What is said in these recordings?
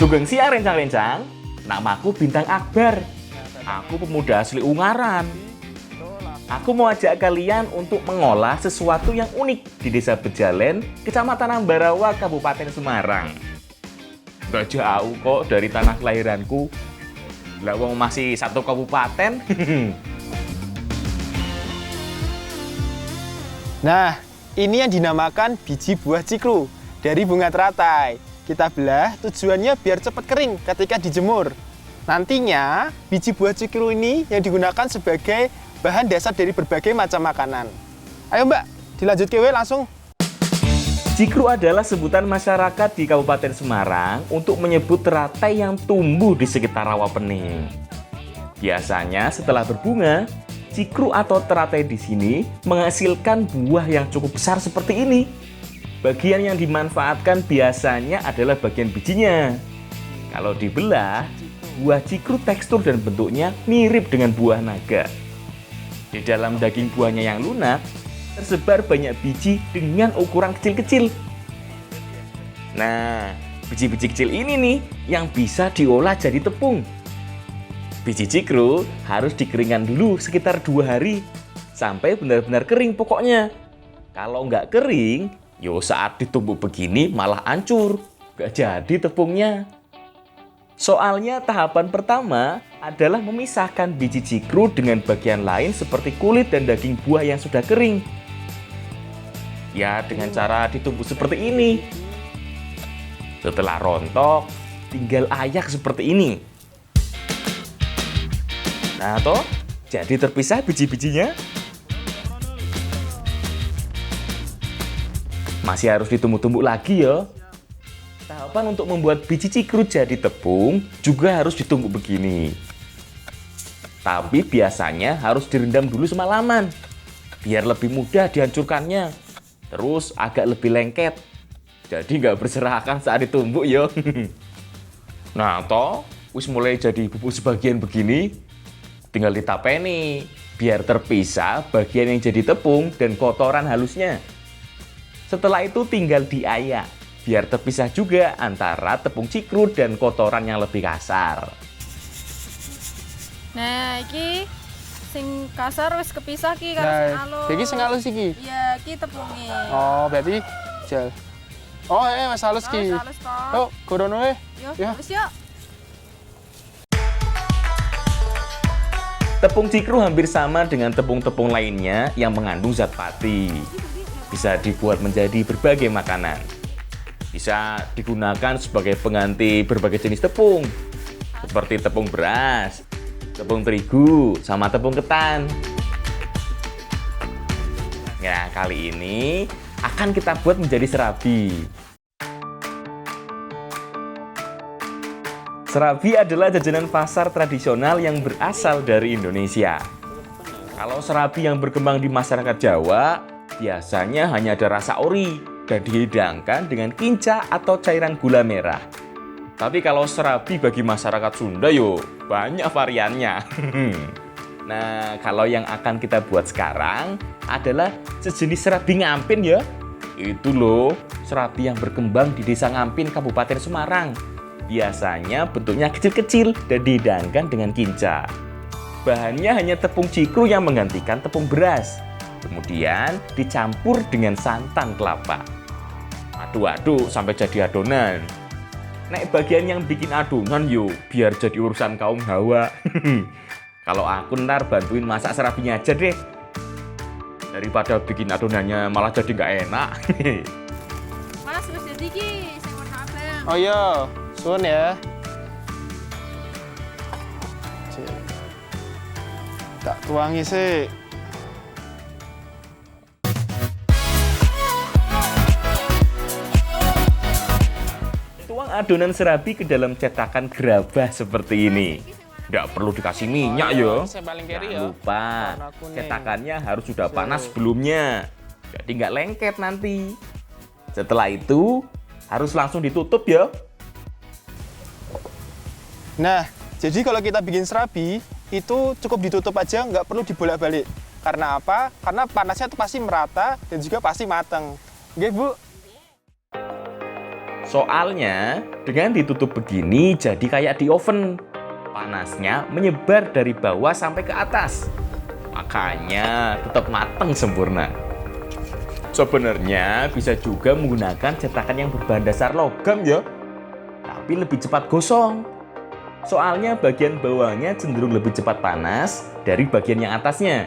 Sugeng siang rencang-rencang, namaku Bintang Akbar. Aku pemuda asli Ungaran. Aku mau ajak kalian untuk mengolah sesuatu yang unik di Desa Bejalen, Kecamatan Ambarawa, Kabupaten Semarang. Gak jauh kok dari tanah kelahiranku. Lah wong masih satu kabupaten. Nah, ini yang dinamakan biji buah cikru dari bunga teratai. Kita belah tujuannya biar cepat kering ketika dijemur. Nantinya, biji buah cikru ini yang digunakan sebagai bahan dasar dari berbagai macam makanan. Ayo Mbak, dilanjut kewe langsung. Cikru adalah sebutan masyarakat di Kabupaten Semarang untuk menyebut teratai yang tumbuh di sekitar rawa pening. Biasanya setelah berbunga, cikru atau teratai di sini menghasilkan buah yang cukup besar seperti ini. Bagian yang dimanfaatkan biasanya adalah bagian bijinya. Kalau dibelah, buah cikru tekstur dan bentuknya mirip dengan buah naga. Di dalam daging buahnya yang lunak, tersebar banyak biji dengan ukuran kecil-kecil. Nah, biji-biji kecil ini nih yang bisa diolah jadi tepung. Biji cikru harus dikeringkan dulu sekitar 2 hari sampai benar-benar kering pokoknya. Kalau nggak kering, yo saat ditumbuk begini malah hancur, nggak jadi tepungnya. Soalnya tahapan pertama adalah memisahkan biji cikru dengan bagian lain seperti kulit dan daging buah yang sudah kering. Ya dengan cara ditumbuk seperti ini. Setelah rontok, tinggal ayak seperti ini. Nah toh, jadi terpisah biji-bijinya. Masih harus ditumbuk-tumbuk lagi ya. Tahapan untuk membuat biji cikru jadi tepung juga harus ditumbuk begini. Tapi biasanya harus direndam dulu semalaman, biar lebih mudah dihancurkannya. Terus agak lebih lengket, jadi nggak berserakan saat ditumbuk ya. Nah toh, wis mulai jadi bubuk sebagian begini. Tinggal ditapeni, biar terpisah bagian yang jadi tepung dan kotoran halusnya. Setelah itu tinggal diayak, biar terpisah juga antara tepung cikru dan kotoran yang lebih kasar. Nah, iki sing kasar wis kepisah ki karo sing Nah, halus. iki sing halus iki. Iya, iki tepungnya. Oh, berarti gel. Oh, Mas halus ki. Halus toh. Yuk, gorono we. Yo, Ya. wis yuk. Tepung cikru hampir sama dengan tepung-tepung lainnya yang mengandung zat pati. Bisa dibuat menjadi berbagai makanan. Bisa digunakan sebagai pengganti berbagai jenis tepung, seperti tepung beras, tepung terigu, sama tepung ketan. Ya, kali ini akan kita buat menjadi serabi. Serabi adalah jajanan pasar tradisional yang berasal dari Indonesia. Kalau serabi yang berkembang di masyarakat Jawa, biasanya hanya ada rasa ori dan dihidangkan dengan kinca atau cairan gula merah. Tapi kalau serabi bagi masyarakat Sunda yo banyak variannya. Nah, kalau yang akan kita buat sekarang adalah sejenis serabi ngampin ya. Itu loh, serabi yang berkembang di Desa Ngampin, Kabupaten Semarang. Biasanya bentuknya kecil-kecil dan dihidangkan dengan kinca. Bahannya hanya tepung cikru yang menggantikan tepung beras. Kemudian dicampur dengan santan kelapa. Aduk-aduk sampai jadi adonan. Nek bagian yang bikin adonan yo, biar jadi urusan kaum hawa. Kalau aku ntar bantuin masak serabinya aja deh. Daripada bikin adonannya malah jadi nggak enak. Mas wis jadi iki sing warna abang. Oh iya, suwun ya. Tak tuangi sih. Tuang adonan serabi ke dalam cetakan gerabah seperti ini. Nggak perlu dikasih minyak ya. Jangan lupa, cetakannya harus sudah panas sebelumnya. Jadi nggak lengket nanti. Setelah itu, harus langsung ditutup ya. Nah, jadi kalau kita bikin serabi, itu cukup ditutup aja, nggak perlu dibolak-balik. Karena apa? Karena panasnya itu pasti merata dan juga pasti mateng. Oke, Bu? Soalnya dengan ditutup begini jadi kayak di oven. Panasnya menyebar dari bawah sampai ke atas. Makanya tetap matang sempurna. Sebenarnya bisa juga menggunakan cetakan yang berbahan dasar logam ya. Tapi lebih cepat gosong. Soalnya bagian bawahnya cenderung lebih cepat panas dari bagian yang atasnya.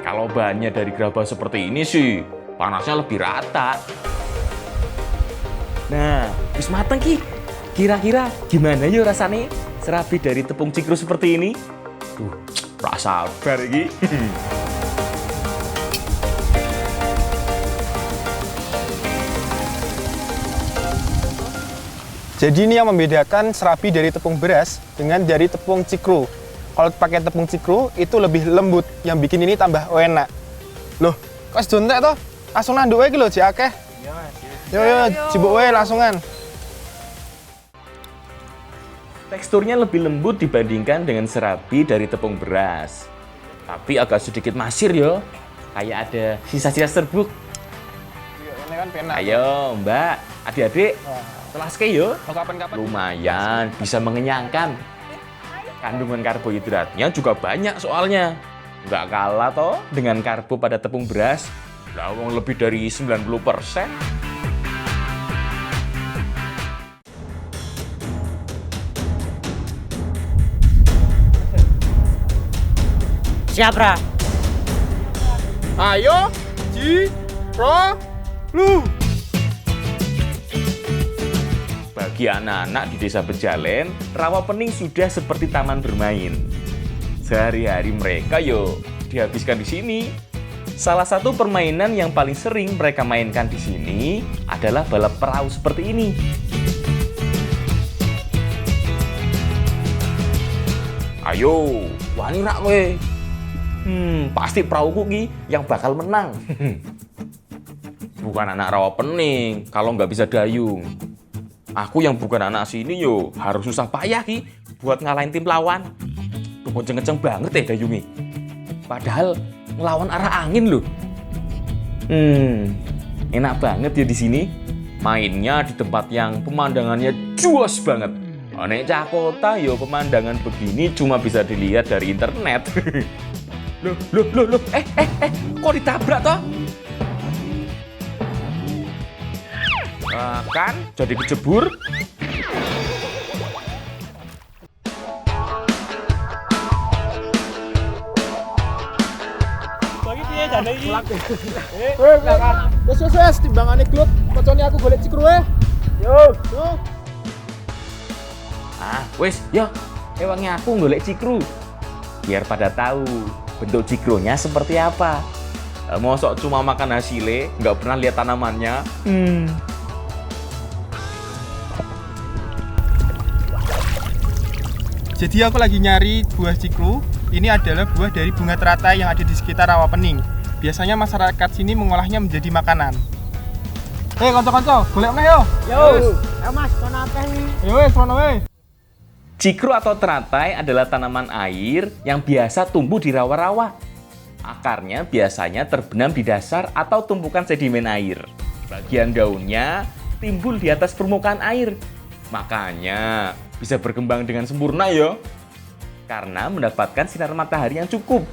Kalau bahannya dari gerabah seperti ini sih, panasnya lebih rata. Nah, wis mateng ki. Kira-kira gimana ya rasanya serabi dari tepung cikru seperti ini? Ra sabar iki. Jadi ini yang membedakan serabi dari tepung beras dengan dari tepung cikru. Kalau pakai tepung cikru itu lebih lembut, yang bikin ini tambah enak. Loh, kok sedontek toh? Langsung nanduk wae iki lho, jek akeh. Iya, Mas. Yo, jibuk wae langsungan. Teksturnya lebih lembut dibandingkan dengan serabi dari tepung beras. Tapi agak sedikit masir yo. Kayak ada sisa-sisa serbuk. Ini kan penak. Ayo, Mbak, adik-adik. Telaske yo. Kapan-kapan Lumayan bisa mengenyangkan. Kandungan karbohidratnya juga banyak soalnya. Nggak kalah toh dengan karbo pada tepung beras. Lawang lebih dari 90%. Siap, Ra? Ayo, lu. Bagi anak-anak di desa Bejalen, rawa pening sudah seperti taman bermain. Sehari-hari mereka dihabiskan di sini. Salah satu permainan yang paling sering mereka mainkan di sini adalah balap perahu seperti ini. Ayo, wani rak kowe. Pasti perahuku ki yang bakal menang. Bukan anak rawa pening kalau nggak bisa dayung. Aku yang bukan anak sini harus susah payah ki buat ngalahin tim lawan. Tuh kenceng-kenceng banget dayungnya. Padahal ngelawan arah angin loh. Enak banget ya di sini. Mainnya di tempat yang pemandangannya juas banget. Nek cah kota pemandangan begini cuma bisa dilihat dari internet. Loh, kok ditabrak toh? Kan jadi kejebur. Bagi piye jane iki? Wes timbangane klub, kocone aku golek cikru wae. Yo. Wes, ewangi aku golek cikru. Biar pada tahu bentuk cikrunya seperti apa. Mosok cuma makan hasilnya, nggak pernah lihat tanamannya. Jadi aku lagi nyari buah cikru. Ini adalah buah dari bunga teratai yang ada di sekitar Rawapening. Biasanya masyarakat sini mengolahnya menjadi makanan. Kanca-kanca, golek meneh yo. Yo, Mas, kono akeh nih. Yo wes, kono wae. Cikru atau teratai adalah tanaman air yang biasa tumbuh di rawa-rawa. Akarnya biasanya terbenam di dasar atau tumpukan sedimen air. Bagian daunnya timbul di atas permukaan air. Makanya bisa berkembang dengan sempurna karena mendapatkan sinar matahari yang cukup.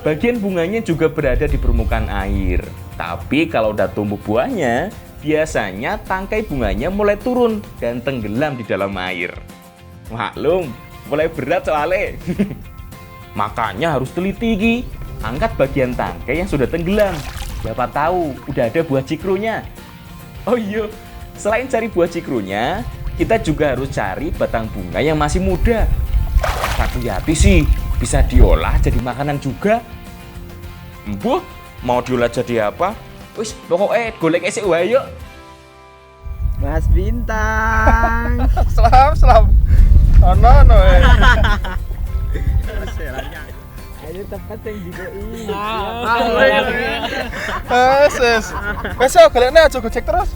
Bagian bunganya juga berada di permukaan air. Tapi kalau udah tumbuh buahnya, biasanya tangkai bunganya mulai turun dan tenggelam di dalam air. Maklum, mulai berat soalnya. Makanya harus teliti Ki. Angkat bagian tangkai yang sudah tenggelam. Siapa tahu udah ada buah cikrunya. Oh iya, selain cari buah cikrunya, kita juga harus cari batang bunga yang masih muda. Satu yati sih bisa diolah jadi makanan juga. Embuh, mau diolah jadi apa? Wis, pokoknya golek esek wae yuk. Mas Bintang. Selam. Ono. Ayo tempat yang juga ini. Wes, golekne aja gojek terus.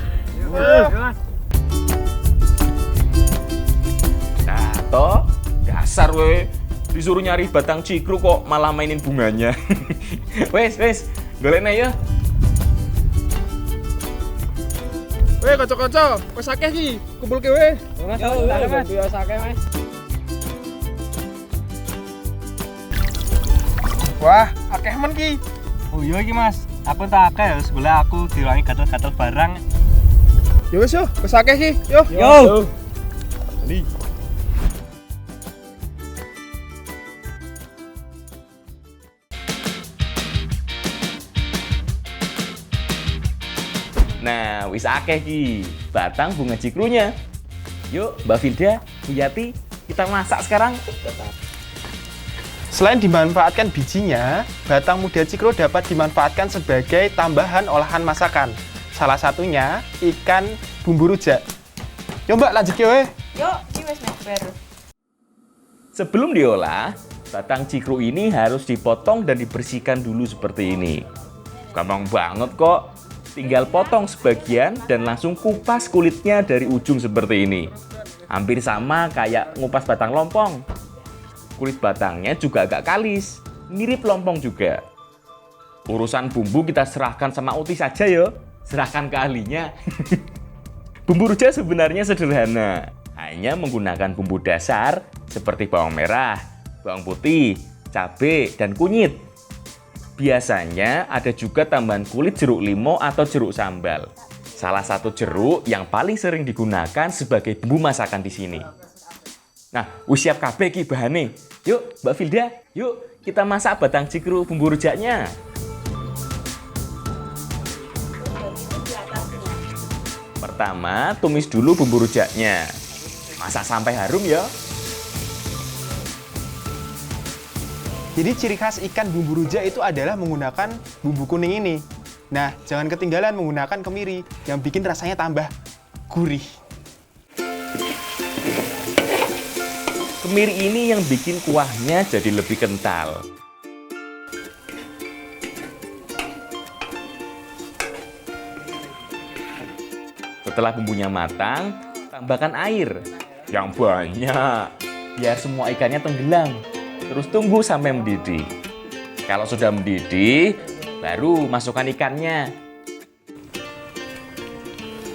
Nah, toh dasar we disuruh nyari batang cikru kok malah mainin bunganya. wes, golekne ya. Weh, kocok-kocok, wis akeh iki, kumpulke weh. Mas, Mas. Yo sake, Mas. Wah, akeh men ki. Oh iya iki, Mas. Aku tak akeh ya, sebelah aku diulangi gatel-gatel barang. Ya wis yo, wis akeh ki. Yo. Yo. Nah, wis akeh ki batang bunga cikrunya. Yuk, Mbak Vilda, Bu Yati, kita masak sekarang. Selain dimanfaatkan bijinya, batang muda cikru dapat dimanfaatkan sebagai tambahan olahan masakan. Salah satunya ikan bumbu rujak. Yo Mbak, lanjut yo weh. Yuk, ini wis neber. Sebelum diolah, batang cikru ini harus dipotong dan dibersihkan dulu seperti ini. Gampang banget kok. Tinggal potong sebagian dan langsung kupas kulitnya dari ujung seperti ini. Hampir sama kayak ngupas batang lompong. Kulit batangnya juga agak kalis, mirip lompong juga. Urusan bumbu kita serahkan sama Uti saja ya. Serahkan ke ahlinya. Bumbu rujak sebenarnya sederhana. Hanya menggunakan bumbu dasar seperti bawang merah, bawang putih, cabai, dan kunyit. Biasanya ada juga tambahan kulit jeruk limau atau jeruk sambal. Salah satu jeruk yang paling sering digunakan sebagai bumbu masakan di sini. Nah, wis siap kabeh iki bahane. Yuk, Mbak Vilda, yuk kita masak batang cikru bumbu rujaknya. Pertama, tumis dulu bumbu rujaknya. Masak sampai harum ya. Jadi ciri khas ikan bumbu rujak itu adalah menggunakan bumbu kuning ini. Nah, jangan ketinggalan menggunakan kemiri yang bikin rasanya tambah gurih. Kemiri ini yang bikin kuahnya jadi lebih kental. Setelah bumbunya matang, tambahkan air yang banyak biar semua ikannya tenggelam. Terus tunggu sampai mendidih. Kalau sudah mendidih, baru masukkan ikannya.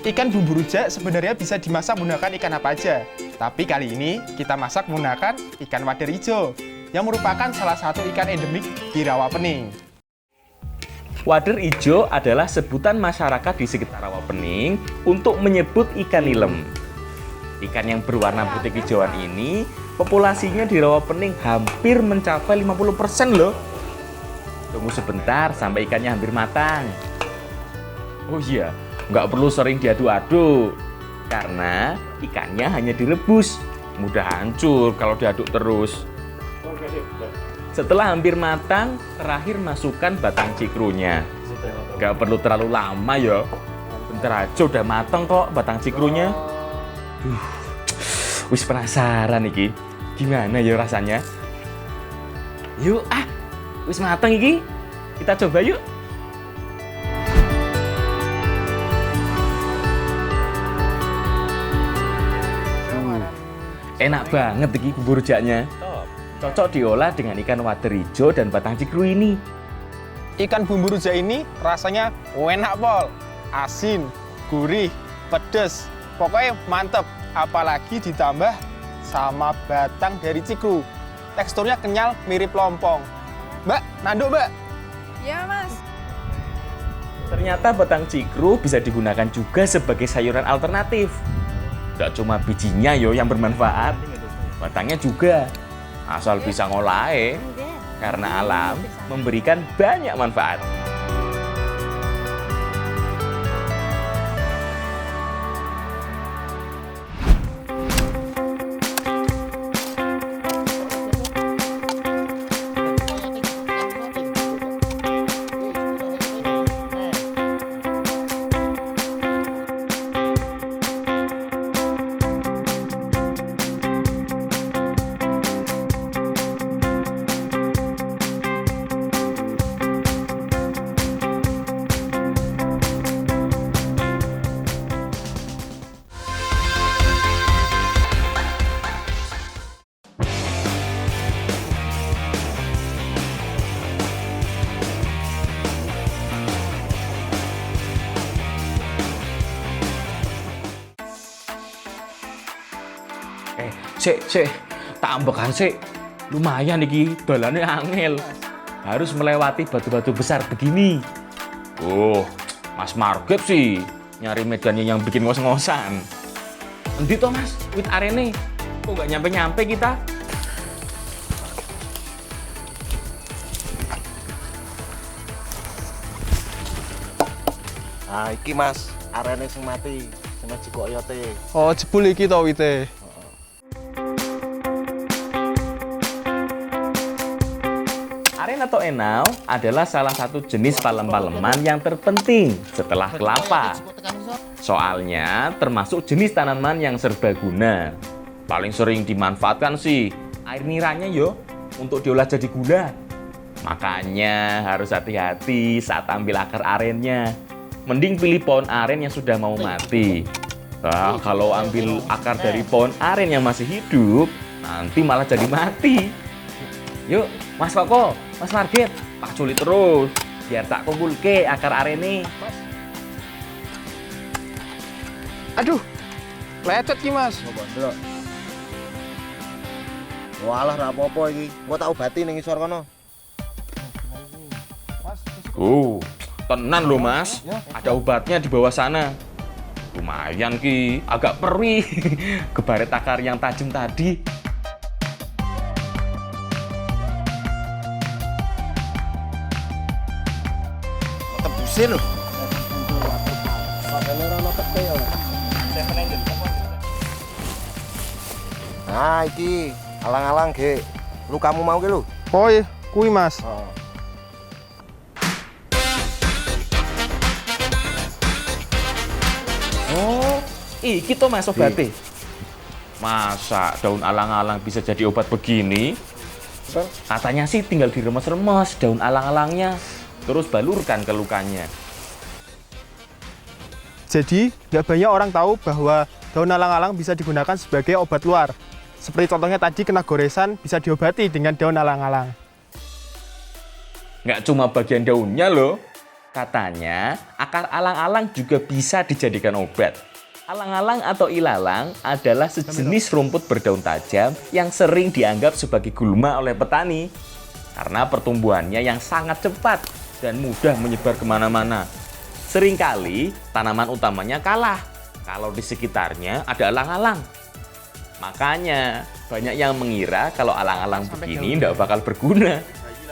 Ikan bumbu rujak sebenarnya bisa dimasak menggunakan ikan apa aja. Tapi kali ini kita masak menggunakan ikan wader hijau yang merupakan salah satu ikan endemik di Rawapening. Wader ijo adalah sebutan masyarakat di sekitar Rawapening untuk menyebut ikan nilem. Ikan yang berwarna putih hijauan ini populasinya di Rawapening hampir mencapai 50% loh. Tunggu sebentar sampai ikannya hampir matang. Oh iya, nggak perlu sering diaduk-aduk karena ikannya hanya direbus. Mudah hancur kalau diaduk terus. Setelah hampir matang, terakhir masukkan batang cikrunya. Nggak perlu terlalu lama ya. Bentar aja udah matang kok batang cikrunya. Wis penasaran iki. Gimana ya rasanya? Yuk, wis matang iki. Kita coba yuk. Enak banget iki bumbu rujaknya. Cocok diolah dengan ikan wader hijau dan batang cikru ini. Ikan bumbu rujak ini rasanya enak pol, asin, gurih, pedes, pokoknya mantep. Apalagi ditambah sama batang dari cikru. Teksturnya kenyal mirip lompong. Mbak, nanduk mbak. Ya, Mas. Ternyata batang cikru bisa digunakan juga sebagai sayuran alternatif. Gak cuma bijinya yo yang bermanfaat, batangnya juga. Asal bisa ngolahnya, karena alam memberikan banyak manfaat. Sik, tak ambekan sik. Lumayan iki, dolane angel. Harus melewati batu-batu besar begini. Oh, Mas Marget sih nyari medannya yang bikin ngos-ngosan. Endi toh Mas, wit arene? Kok nggak nyampe-nyampe kita? Nah, iki Mas, arene sing mati, sing jiko oyote. Oh, jebul iki to wite. Aren atau enau adalah salah satu jenis palem-paleman yang terpenting setelah kelapa. Soalnya termasuk jenis tanaman yang serbaguna. Paling sering dimanfaatkan sih air niranya yo untuk diolah jadi gula. Makanya harus hati-hati saat ambil akar arennya. Mending pilih pohon aren yang sudah mau mati. Nah, kalau ambil akar dari pohon aren yang masih hidup, nanti malah jadi mati. Yuk, Mas Koko, Mas Marget, paculi terus biar tak kumpulke akar arene. Aduh, lecet ki Mas. Walah ra apa-apa iki. Engko tak obati ning isor kono. Tenan loh Mas, ada obatnya di bawah sana. Lumayan ki, agak perih kebaret akar yang tajam tadi. Tebusin lho. Nah, iki alang-alang ge. Lu kamu mau ki lho. Oh iya, kuwi Mas. Oh, iki toh Mas obatnya. Masa daun alang-alang bisa jadi obat begini? Katanya sih tinggal diremes-remes daun alang-alangnya, terus balurkan ke lukanya. Jadi, nggak banyak orang tahu bahwa daun alang-alang bisa digunakan sebagai obat luar. Seperti contohnya tadi kena goresan bisa diobati dengan daun alang-alang. Nggak cuma bagian daunnya loh. Katanya akar alang-alang juga bisa dijadikan obat. Alang-alang atau ilalang adalah sejenis rumput berdaun tajam yang sering dianggap sebagai gulma oleh petani. Karena pertumbuhannya yang sangat cepat dan mudah menyebar kemana-mana. Seringkali tanaman utamanya kalah kalau di sekitarnya ada alang-alang. Makanya banyak yang mengira kalau alang-alang begini tidak bakal berguna.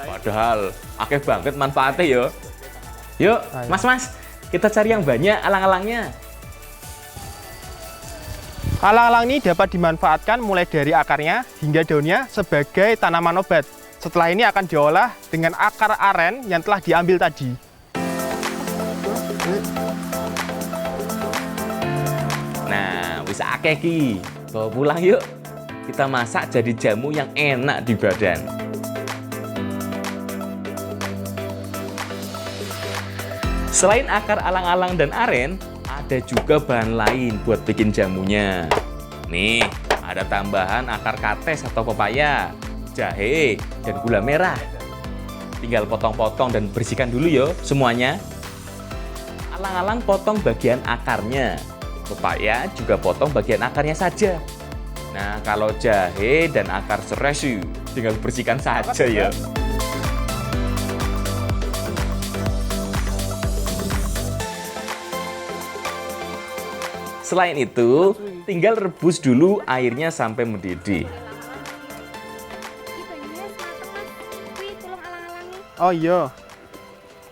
Padahal akeh banget manfaatnya yo. Yuk, Mas, kita cari yang banyak alang-alangnya. Alang-alang ini dapat dimanfaatkan mulai dari akarnya hingga daunnya sebagai tanaman obat. Setelah ini akan diolah dengan akar aren yang telah diambil tadi. Nah, wis akeh ki. Bawa pulang yuk. Kita masak jadi jamu yang enak di badan. Selain akar alang-alang dan aren, ada juga bahan lain buat bikin jamunya. Nih, ada tambahan akar kates atau pepaya, jahe, dan gula merah. Tinggal potong-potong dan bersihkan dulu yo semuanya. Alang-alang potong bagian akarnya. Pepaya juga potong bagian akarnya saja. Nah, kalau jahe dan akar serai sih tinggal bersihkan saja ya. Selain itu, tinggal rebus dulu airnya sampai mendidih. Oh iya.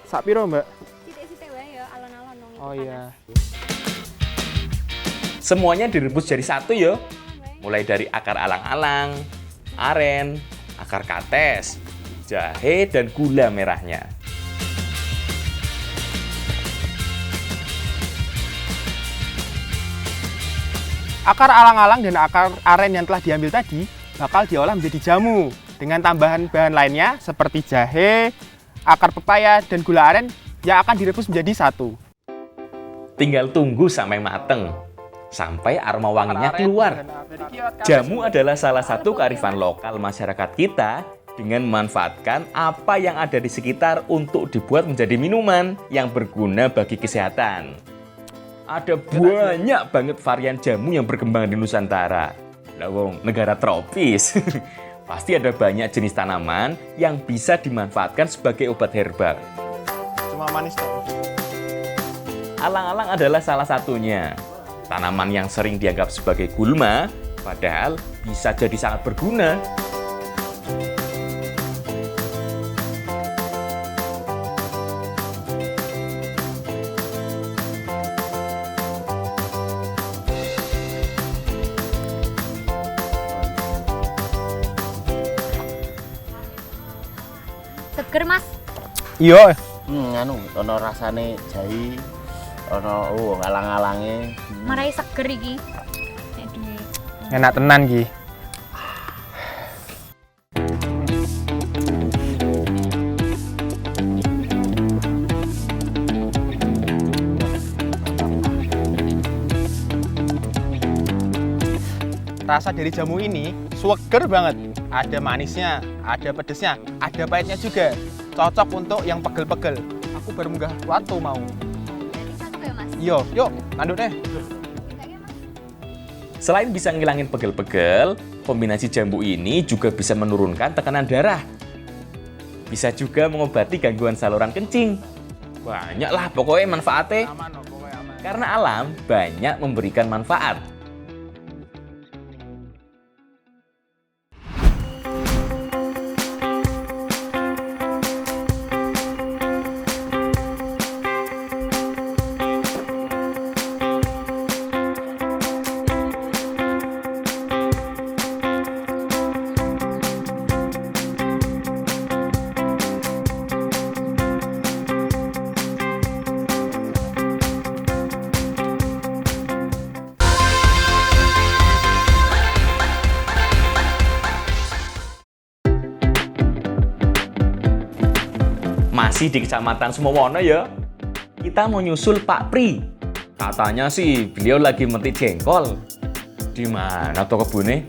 Sak piro, Mbak? Sithik-sithik wae ya alon-alon nang. Oh iya. Semuanya direbus jadi satu ya. Mulai dari akar alang-alang, aren, akar kates, jahe, dan gula merahnya. Akar alang-alang dan akar aren yang telah diambil tadi bakal diolah menjadi jamu dengan tambahan bahan lainnya seperti jahe, akar pepaya, dan gula aren yang akan direbus menjadi satu. Tinggal tunggu sampai mateng, sampai aroma wanginya keluar. Jamu adalah salah satu kearifan lokal masyarakat kita dengan memanfaatkan apa yang ada di sekitar untuk dibuat menjadi minuman yang berguna bagi kesehatan. Ada banyak banget varian jamu yang berkembang di Nusantara. Lah wong negara tropis. Pasti ada banyak jenis tanaman yang bisa dimanfaatkan sebagai obat herbal. Cuma manis dong. Alang-alang adalah salah satunya. Tanaman yang sering dianggap sebagai gulma, padahal bisa jadi sangat berguna. Seger Mas, Iya, Anu, ono rasane jahi, ono alang-alange. marai seger iki. Nek duwe. enak tenan Ki. Rasa dari jamu ini seger banget. Ada manisnya, ada pedesnya, ada pahitnya juga. Cocok untuk yang pegel-pegel. Aku baru munggah waktu mau. Satu ya Mas. Yo, yuk, lanjut deh. Selain bisa ngilangin pegel-pegel, kombinasi jambu ini juga bisa menurunkan tekanan darah. Bisa juga mengobati gangguan saluran kencing. Banyak lah pokoknya manfaatnya. Aman, pokoknya aman. Karena alam banyak memberikan manfaat. Masih di Kecamatan Sumowono ya. Kita mau nyusul Pak Pri. Katanya sih beliau lagi metik jengkol. Di mana tuh kebunnya?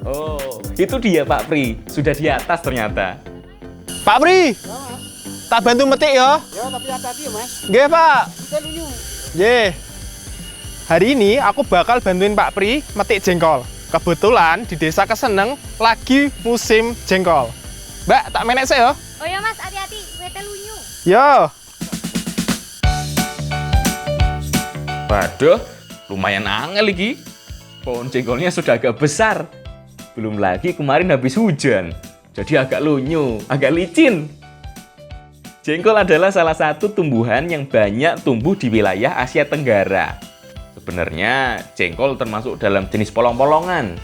Oh, itu dia Pak Pri. Sudah di atas ternyata. Pak Pri, tak bantu metik ya. Ya, tapi hati-hati ya, Mas. Nggih, Pak. Kita lunyu. Nggih. Hari ini aku bakal bantuin Pak Pri metik jengkol. Kebetulan di desa Keseneng lagi musim jengkol. Mbak, tak menek saya ya. Oh ya Mas, hati-hati, wete lunyu. Yo. Waduh, lumayan angel iki. Pohon jengkolnya sudah agak besar. Belum lagi kemarin habis hujan. Jadi agak lunyu, agak licin. Jengkol adalah salah satu tumbuhan yang banyak tumbuh di wilayah Asia Tenggara. Sebenarnya, jengkol termasuk dalam jenis polong-polongan.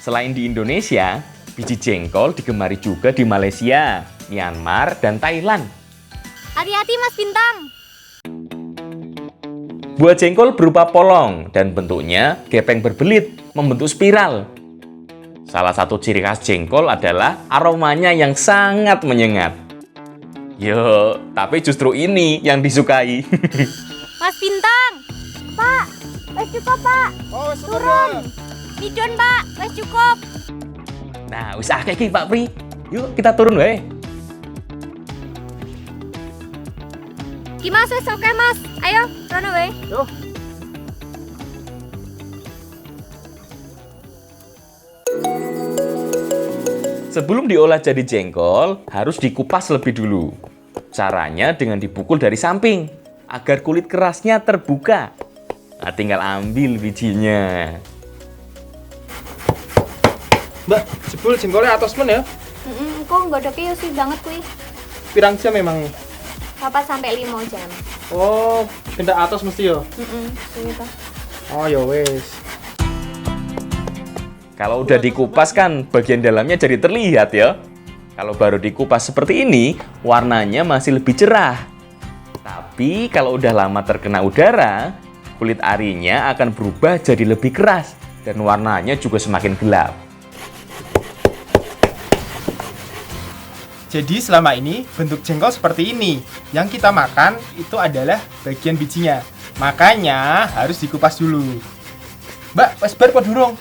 Selain di Indonesia, biji jengkol digemari juga di Malaysia, Myanmar, dan Thailand. Hati-hati Mas Bintang. Buah jengkol berupa polong dan bentuknya gepeng berbelit, membentuk spiral. Salah satu ciri khas jengkol adalah aromanya yang sangat menyengat. Yo, tapi justru ini yang disukai. Mas Bintang. Pak, wes cukup Pak. Oh, Turun. Midon Pak, wes cukup. Nah, wis akeh iki Pak Pri. Yuk kita turun wae. Ki Mas, wes oke Mas. Ayo, rono wae. Sebelum diolah jadi jengkol, harus dikupas lebih dulu. Caranya dengan dipukul dari samping, agar kulit kerasnya terbuka. Nah, tinggal ambil bijinya. Mbak, jebul jengkolnya atas men ya. Kok godoknya sih banget kuwi. Pirang jam memang. 4 sampai 5 jam. Oh, kendak atas mesti ya. Gitu. Oh, ya wes. Kalau udah dikupas kan bagian dalamnya jadi terlihat ya. Kalau baru dikupas seperti ini, warnanya masih lebih cerah. Tapi kalau udah lama terkena udara, kulit arinya akan berubah jadi lebih keras dan warnanya juga semakin gelap. Jadi selama ini bentuk jengkol seperti ini. Yang kita makan itu adalah bagian bijinya. Makanya harus dikupas dulu. Mbak, wes bar apa durung?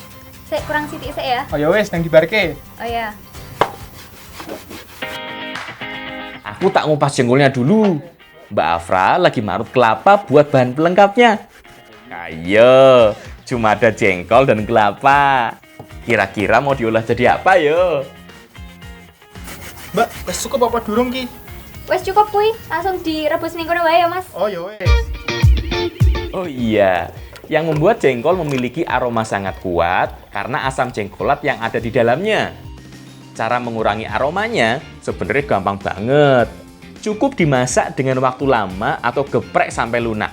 Sik kurang sithik sik ya. Oh ya wes, nang dibarke. Oh ya. Aku tak ngupas jengkolnya dulu. Mbak Afra lagi marut kelapa buat bahan pelengkapnya. Ayo, Cuma ada jengkol dan kelapa. Kira-kira mau diolah jadi apa yo? Mbak, wis cukup apa durung ki? Wes cukup kuy, langsung direbus ning kono wae ya Mas. Oh ya wes. Oh iya, yang membuat jengkol memiliki aroma sangat kuat karena asam jengkolat yang ada di dalamnya. Cara mengurangi aromanya sebenarnya gampang banget. Cukup dimasak dengan waktu lama atau geprek sampai lunak.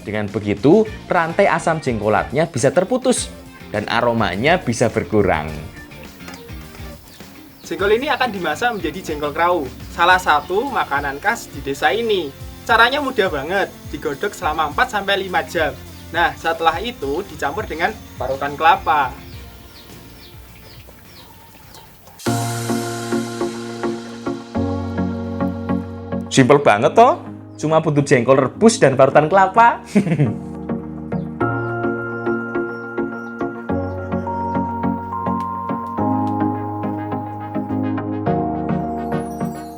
Dengan begitu, rantai asam jengkolatnya bisa terputus dan aromanya bisa berkurang. Jengkol ini akan dimasak menjadi jengkol kerau, salah satu makanan khas di desa ini. Caranya mudah banget, digodok selama 4-5 jam. Nah, setelah itu dicampur dengan parutan kelapa. Simpel banget toh, cuma butuh jengkol rebus dan parutan kelapa.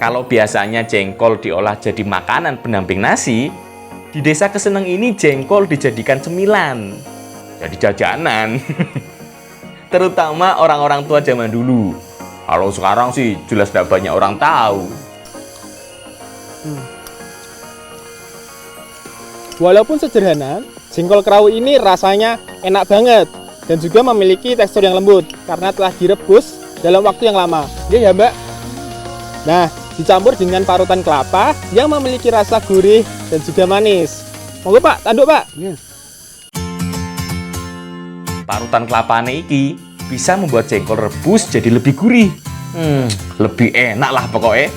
Kalau biasanya jengkol diolah jadi makanan pendamping nasi, di desa Keseneng ini jengkol dijadikan cemilan, jadi jajanan. Terutama orang-orang tua zaman dulu. Kalau sekarang sih jelas tidak banyak orang tahu. Walaupun sederhana, jengkol kerau ini rasanya enak banget dan juga memiliki tekstur yang lembut karena telah direbus dalam waktu yang lama. Iya ya, Mbak? Nah, dicampur dengan parutan kelapa yang memiliki rasa gurih dan juga manis. Monggo Pak, tanduk Pak. Parutan kelapane iki bisa membuat jengkol rebus jadi lebih gurih. Lebih enak lah pokoknya.